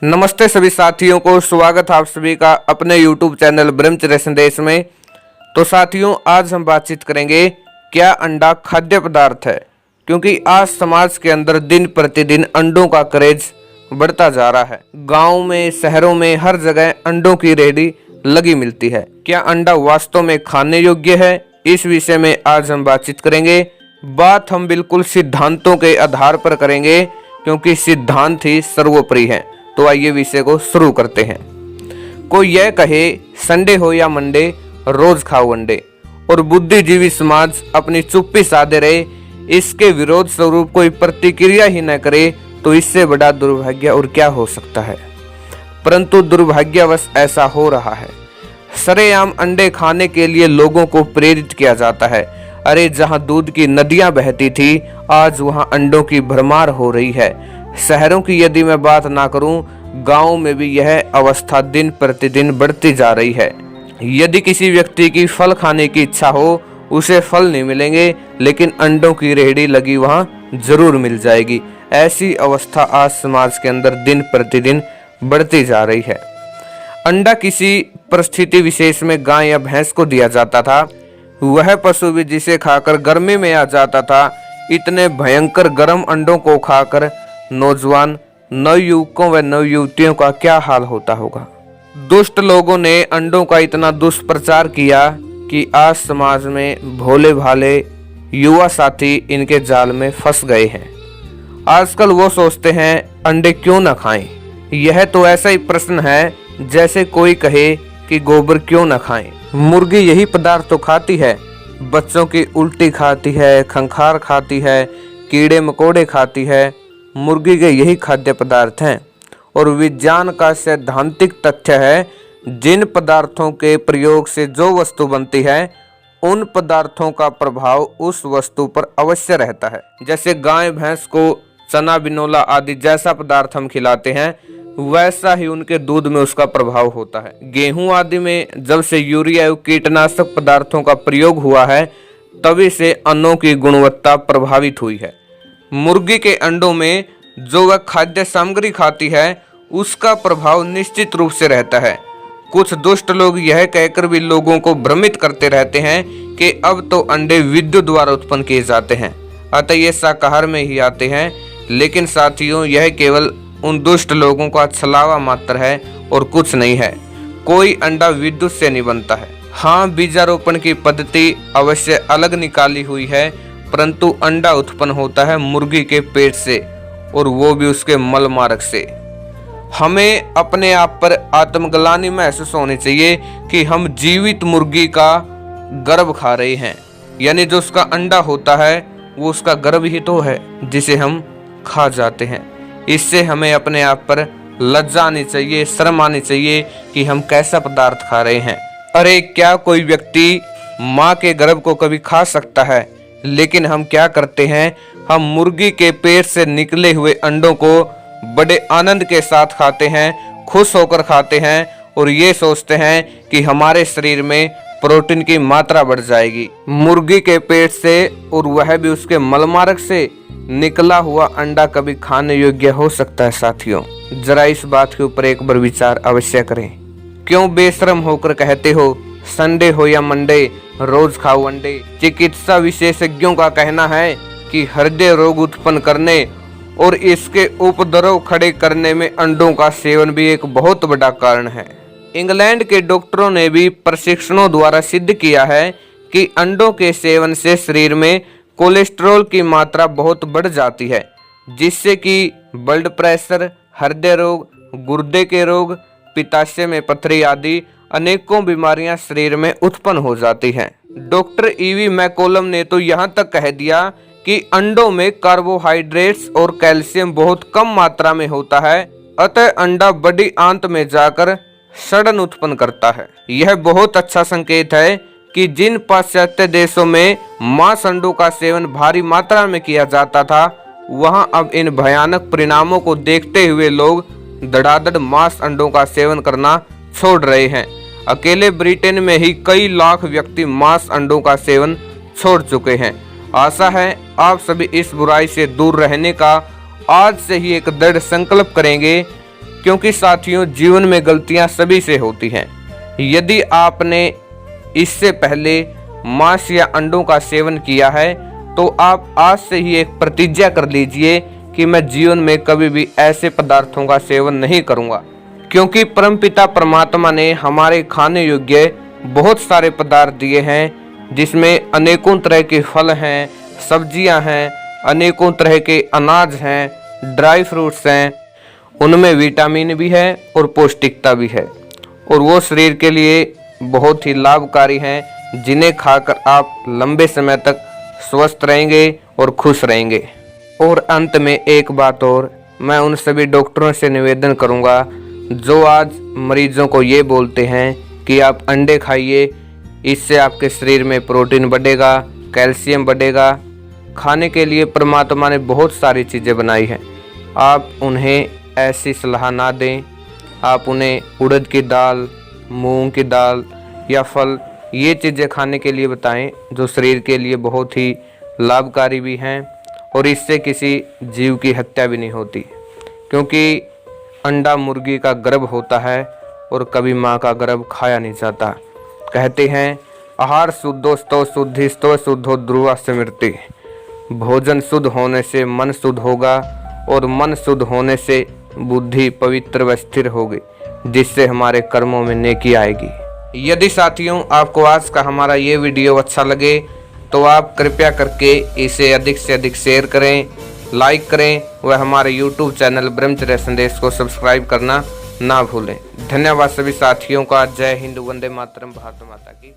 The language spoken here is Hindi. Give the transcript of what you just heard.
नमस्ते सभी साथियों को, स्वागत है आप सभी का अपने YouTube चैनल ब्रह्मचर्य संदेश में। तो साथियों, आज हम बातचीत करेंगे क्या अंडा खाद्य पदार्थ है, क्योंकि आज समाज के अंदर दिन प्रतिदिन अंडों का क्रेज बढ़ता जा रहा है। गांव में, शहरों में हर जगह अंडों की रेहड़ी लगी मिलती है। क्या अंडा वास्तव में खाने योग्य है? इस विषय में आज हम बातचीत करेंगे। बात हम बिल्कुल सिद्धांतों के आधार पर करेंगे, क्योंकि सिद्धांत ही सर्वोपरि है। तो आइए विषय को शुरू करते हैं। कोई यह कहे संडे हो या मंडे, रोज खाओ अंडे, और बुद्धिजीवी समाज अपनी चुप्पी साधे रहे, इसके विरोध स्वरूप कोई प्रतिक्रिया ही न करे, तो इससे बड़ा दुर्भाग्य और क्या हो सकता है। परंतु दुर्भाग्यवश ऐसा हो रहा है। सरेआम अंडे खाने के लिए लोगों को प्रेरित किया जाता है। अरे, जहां दूध की नदियां बहती थी, आज वहां अंडों की भरमार हो रही है। शहरों की यदि मैं बात ना करूं, गांव में भी यह अवस्था दिन प्रतिदिन बढ़ती जा रही है। यदि किसी व्यक्ति की फल खाने की इच्छा हो, उसे फल नहीं मिलेंगे, लेकिन अंडों की रेहड़ी लगी वहां जरूर मिल जाएगी। ऐसी अवस्था आज समाज के अंदर दिन प्रतिदिन बढ़ती जा रही है। अंडा किसी परिस्थिति विशेष में गाय या भैंस को दिया जाता था। वह पशु भी जिसे खाकर गर्मी में आ जाता था। इतने भयंकर गर्म अंडों को खाकर नौजवान नवयुवकों व नवयुवतियों का क्या हाल होता होगा। दुष्ट लोगों ने अंडों का इतना दुष्प्रचार किया कि आज समाज में भोले भाले युवा साथी इनके जाल में फंस गए हैं। आजकल वो सोचते हैं अंडे क्यों ना खाएं। यह तो ऐसा ही प्रश्न है जैसे कोई कहे कि गोबर क्यों ना खाएं। मुर्गी यही पदार्थ तो खाती है। बच्चों की उल्टी खाती है, खंखार खाती है, कीड़े मकोड़े खाती है। मुर्गी के यही खाद्य पदार्थ हैं। और विज्ञान का सैद्धांतिक तथ्य है, जिन पदार्थों के प्रयोग से जो वस्तु बनती है, उन पदार्थों का प्रभाव उस वस्तु पर अवश्य रहता है। जैसे गाय भैंस को चना बिनोला आदि जैसा पदार्थ हम खिलाते हैं, वैसा ही उनके दूध में उसका प्रभाव होता है। गेहूं आदि में जब से यूरिया एवं कीटनाशक पदार्थों का प्रयोग हुआ है, तभी से अन्नों की गुणवत्ता प्रभावित हुई है। मुर्गी के अंडों में जो वह खाद्य सामग्री खाती है, उसका प्रभाव निश्चित रूप से रहता है। कुछ दुष्ट लोग यह कहकर भी लोगों को भ्रमित करते रहते हैं कि अब तो अंडे विद्युत द्वारा उत्पन्न किए जाते हैं, अतः ये शाकाहार में ही आते हैं। लेकिन साथियों, यह केवल उन दुष्ट लोगों का छलावा मात्र है और कुछ नहीं है। कोई अंडा विद्युत से नहीं बनता है। हाँ, बीजारोपण की पद्धति अवश्य अलग निकाली हुई है, परंतु अंडा उत्पन्न होता है मुर्गी के पेट से, और वो भी उसके मल मार्ग से। हमें अपने आप पर आत्मग्लानि महसूस होनी चाहिए कि हम जीवित मुर्गी का गर्भ खा रहे हैं। यानी जो उसका अंडा होता है, वो उसका गर्भ ही तो है जिसे हम खा जाते हैं। इससे हमें अपने आप पर लज्जा आनी चाहिए, शर्म आनी चाहिए कि हम कैसा पदार्थ खा रहे हैं। अरे, क्या कोई व्यक्ति माँ के गर्भ को कभी खा सकता है? लेकिन हम क्या करते हैं, हम मुर्गी के पेट से निकले हुए अंडों को बड़े आनंद के साथ खाते हैं, खुश होकर खाते हैं, और ये सोचते हैं कि हमारे शरीर में प्रोटीन की मात्रा बढ़ जाएगी। मुर्गी के पेट से, और वह भी उसके मलमार्ग से निकला हुआ अंडा कभी खाने योग्य हो सकता है? साथियों, जरा इस बात के ऊपर एक बार विचार अवश्य करें। क्यों बेशरम होकर कहते हो संडे हो या मंडे, रोज खाओ अंडे? चिकित्सा विशेषज्ञों का कहना है कि हृदय रोग उत्पन्न करने और इसके उपद्रव खड़े करने में अंडों का सेवन भी एक बहुत बड़ा कारण है। इंग्लैंड के डॉक्टरों ने भी प्रशिक्षणों द्वारा सिद्ध किया है कि अंडों के सेवन से शरीर में कोलेस्ट्रॉल की मात्रा बहुत बढ़ जाती है, जिससे कि ब्लड प्रेशर, हृदय रोग, गुर्दे के रोग, पित्ताशय में पथरी आदि अनेकों बीमारियां शरीर में उत्पन्न हो जाती हैं। डॉक्टर ईवी मैकोलम ने तो यहाँ तक कह दिया कि अंडों में कार्बोहाइड्रेट्स और कैल्शियम बहुत कम मात्रा में होता है, अतः अंडा बड़ी आंत में जाकर सड़न उत्पन्न करता है। यह बहुत अच्छा संकेत है कि जिन पाश्चात्य देशों में मांस अंडों का सेवन भारी मात्रा में किया जाता था, वहां अब इन भयानक परिणामों को देखते हुए लोग धड़ाधड़ मांस अंडों का सेवन करना छोड़ रहे हैं। अकेले ब्रिटेन में ही कई लाख व्यक्ति मांस अंडों का सेवन छोड़ चुके हैं। आशा है आप सभी इस बुराई से दूर रहने का आज से ही एक दृढ़ संकल्प करेंगे, क्योंकि साथियों जीवन में गलतियां सभी से होती हैं। यदि आपने इससे पहले मांस या अंडों का सेवन किया है तो आप आज से ही एक प्रतिज्ञा कर लीजिए कि मैं जीवन में कभी भी ऐसे पदार्थों का सेवन नहीं करूंगा, क्योंकि परमपिता परमात्मा ने हमारे खाने योग्य बहुत सारे पदार्थ दिए हैं, जिसमें अनेकों तरह के फल हैं, सब्जियां हैं, अनेकों तरह के अनाज हैं, ड्राई फ्रूट्स हैं, उनमें विटामिन भी है और पौष्टिकता भी है, और वो शरीर के लिए बहुत ही लाभकारी हैं, जिन्हें खाकर आप लंबे समय तक स्वस्थ रहेंगे और खुश रहेंगे। और अंत में एक बात और, मैं उन सभी डॉक्टरों से निवेदन करूंगा जो आज मरीजों को ये बोलते हैं कि आप अंडे खाइए, इससे आपके शरीर में प्रोटीन बढ़ेगा, कैल्शियम बढ़ेगा। खाने के लिए परमात्मा ने बहुत सारी चीज़ें बनाई हैं, आप उन्हें ऐसी सलाह ना दें। आप उन्हें उड़द की दाल, मूंग की दाल या फल, ये चीज़ें खाने के लिए बताएं जो शरीर के लिए बहुत ही लाभकारी भी हैं, और इससे किसी जीव की हत्या भी नहीं होती, क्योंकि अंडा मुर्गी का गर्भ होता है और कभी माँ का गर्भ खाया नहीं जाता। कहते हैं आहार शुद्धोस्तो शुद्धिस्तो शुद्धो ध्रुवा स्मृति। भोजन शुद्ध होने से मन शुद्ध होगा और मन शुद्ध होने से बुद्धि पवित्र व स्थिर होगी, जिससे हमारे कर्मों में नेकी आएगी। यदि साथियों आपको आज का हमारा ये वीडियो अच्छा लगे तो आप कृपया करके इसे अधिक से अधिक शेयर करें, लाइक करें व हमारे YouTube चैनल ब्रह्मचर्य संदेश को सब्सक्राइब करना ना भूलें। धन्यवाद सभी साथियों का। जय हिंद, वंदे मातरम, भारत माता की।